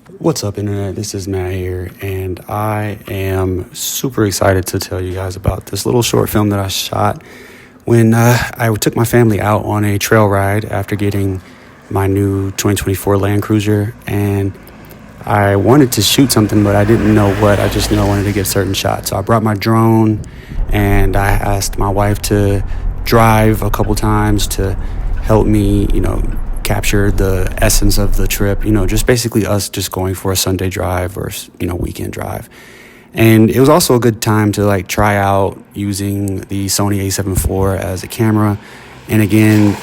What's up, Internet? This is Matt here, and I am super excited to tell you guys about this little short film that I shot when I took my family out on a trail ride after getting my new 2024 Land Cruiser, and I wanted to shoot something, but I didn't know what. I just knew I wanted to get certain shots. So I brought my drone, and I asked my wife to drive a couple times to help me, capture the essence of the trip, just basically us just going for a Sunday drive or, weekend drive. And it was also a good time to try out using the Sony a7 IV as a camera. And again,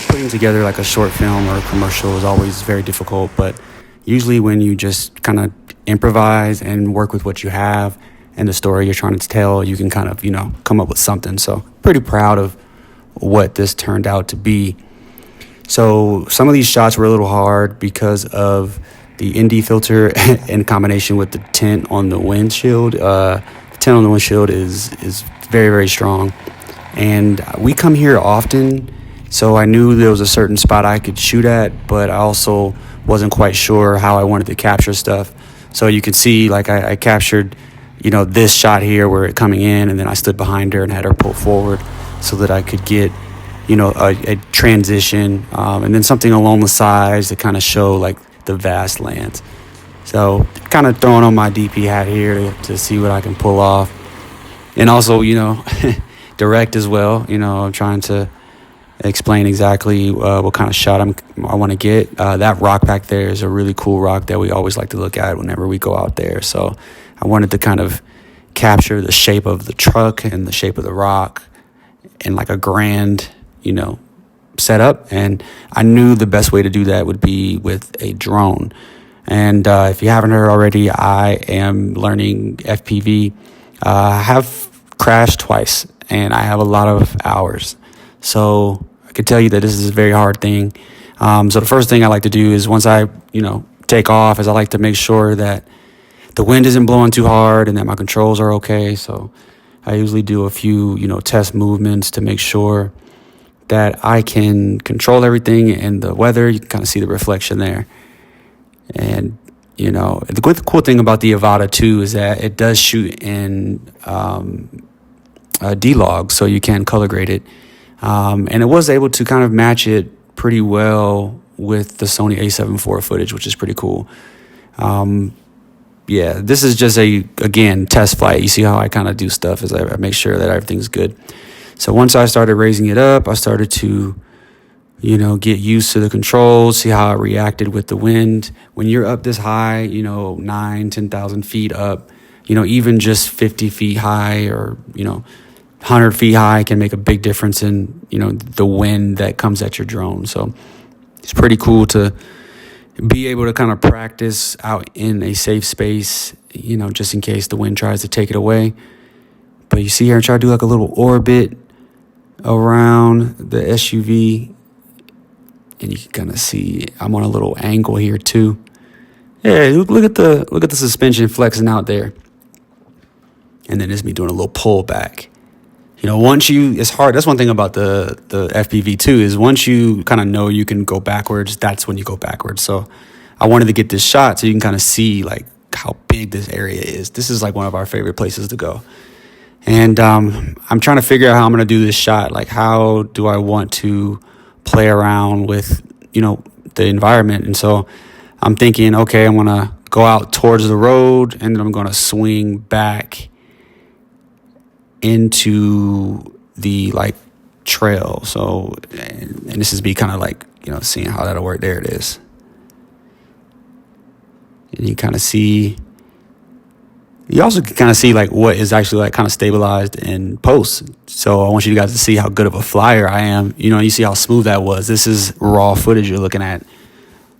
putting together a short film or a commercial is always very difficult, but usually when you just kind of improvise and work with what you have and the story you're trying to tell, you can kind of, come up with something. So pretty proud of what this turned out to be. So some of these shots were a little hard because of the ND filter in combination with the tint on the windshield. The tint on the windshield is very, very strong. And we come here often, so I knew there was a certain spot I could shoot at, but I also wasn't quite sure how I wanted to capture stuff. So you can see, I captured, this shot here where it coming in, and then I stood behind her and had her pull forward so that I could get a transition, and then something along the sides to kind of show the vast lands. So kind of throwing on my DP hat here to see what I can pull off. And also, direct as well. I'm trying to explain exactly what kind of shot I want to get. That rock back there is a really cool rock that we always like to look at whenever we go out there. So I wanted to kind of capture the shape of the truck and the shape of the rock in a grand setup, and I knew the best way to do that would be with a drone. And if you haven't heard already, I am learning FPV. I have crashed twice, and I have a lot of hours, so I can tell you that this is a very hard thing. So the first thing I like to do is once I take off is I like to make sure that the wind isn't blowing too hard and that my controls are okay. So I usually do a few test movements to make sure that I can control everything, and the weather, you can kind of see the reflection there. And, the cool thing about the Avata too is that it does shoot in D-Log, so you can color grade it. And it was able to kind of match it pretty well with the Sony a7 IV footage, which is pretty cool. This is just again, test flight. You see how I kind of do stuff as I make sure that everything's good. So once I started raising it up, I started to, get used to the controls, see how it reacted with the wind. When you're up this high, 10,000 feet up, even just 50 feet high or, 100 feet high can make a big difference in, the wind that comes at your drone. So it's pretty cool to be able to kind of practice out in a safe space, just in case the wind tries to take it away. But you see here, I try to do a little orbit around the SUV, and you can kind of see I'm on a little angle here too. Yeah, look at the suspension flexing out there, and then it's me doing a little pull back. It's hard. That's one thing about the FPV too, is once you kind of know you can go backwards, that's when you go backwards. So I wanted to get this shot so you can kind of see how big this area is. This is one of our favorite places to go. And I'm trying to figure out how I'm going to do this shot. How do I want to play around with, the environment? And so I'm thinking, okay, I'm going to go out towards the road, and then I'm going to swing back into the trail. So, and this is be kind of seeing how that'll work. There it is. And you kind of see. You also can kind of see what is actually kind of stabilized in post. So I want you guys to see how good of a flyer I am. You see how smooth that was. This is raw footage you're looking at.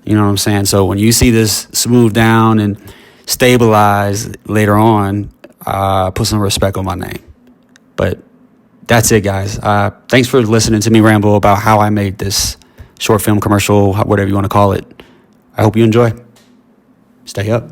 You know what I'm saying? So when you see this smooth down and stabilize later on, put some respect on my name. But that's it, guys. Thanks for listening to me ramble about how I made this short film commercial, whatever you want to call it. I hope you enjoy. Stay up.